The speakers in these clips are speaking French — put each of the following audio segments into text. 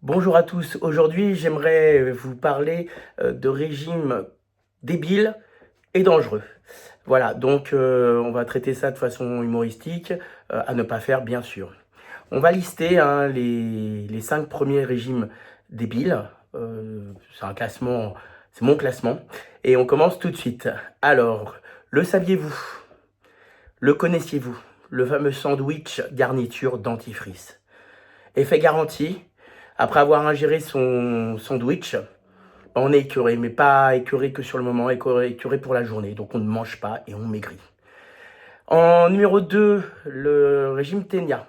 Bonjour à tous, aujourd'hui j'aimerais vous parler de régimes débiles et dangereux. Voilà, donc on va traiter ça de façon humoristique, à ne pas faire bien sûr. On va lister hein, les 5 premiers régimes débiles, c'est un classement, c'est mon classement, et on commence tout de suite. Alors, le saviez-vous? Le connaissiez-vous? Le fameux sandwich garniture dentifrice. Effet garanti, après avoir ingéré son sandwich, on est écœuré, mais pas écœuré que sur le moment, écœuré pour la journée. Donc on ne mange pas et on maigrit. En numéro 2, le régime Ténia.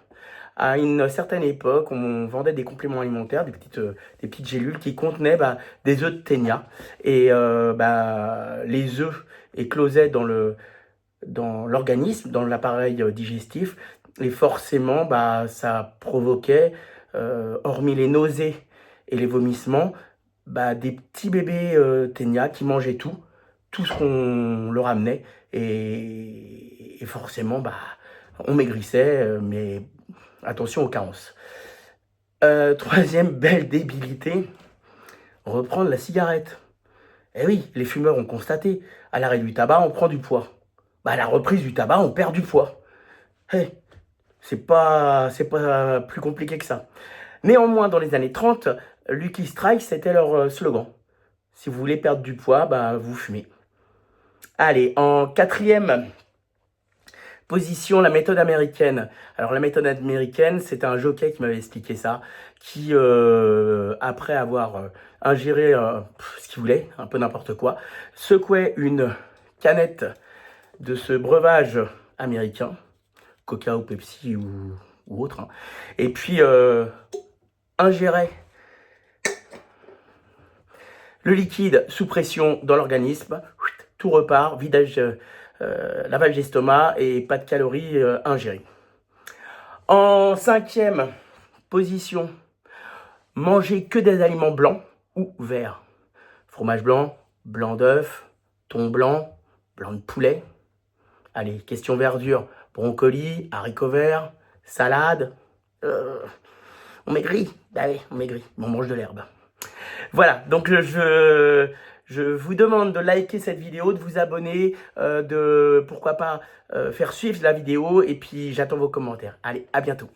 À une certaine époque, on vendait des compléments alimentaires, des petites gélules qui contenaient des œufs de Ténia. Et les œufs éclosaient dans l'organisme, dans l'appareil digestif. Et forcément, ça provoquait, hormis les nausées et les vomissements, des petits bébés ténia qui mangeaient tout ce qu'on leur amenait. Et forcément, on maigrissait, mais attention aux carences. Troisième belle débilité, reprendre la cigarette. Eh oui, les fumeurs ont constaté, à l'arrêt du tabac, on prend du poids. À la reprise du tabac, on perd du poids. Hey, c'est pas plus compliqué que ça. Néanmoins, dans les années 30, Lucky Strike, c'était leur slogan. Si vous voulez perdre du poids, vous fumez. Allez, en quatrième position, la méthode américaine. Alors la méthode américaine, c'est un jockey qui m'avait expliqué ça, qui, après avoir ingéré ce qu'il voulait, un peu n'importe quoi, secouait une canette de ce breuvage américain, Coca ou Pepsi ou autre, hein, et puis ingérait le liquide sous pression dans l'organisme, tout repart, vidage, lavage d'estomac et pas de calories ingérées. En cinquième position, manger que des aliments blancs ou verts. Fromage blanc, blanc d'œuf, thon blanc, blanc de poulet. Allez, question verdure, brocoli, haricots verts, salade. On maigrit, oui, on maigrit, mais on mange de l'herbe. Voilà, donc je vous demande de liker cette vidéo, de vous abonner, de pourquoi pas faire suivre la vidéo, et puis j'attends vos commentaires. Allez, à bientôt.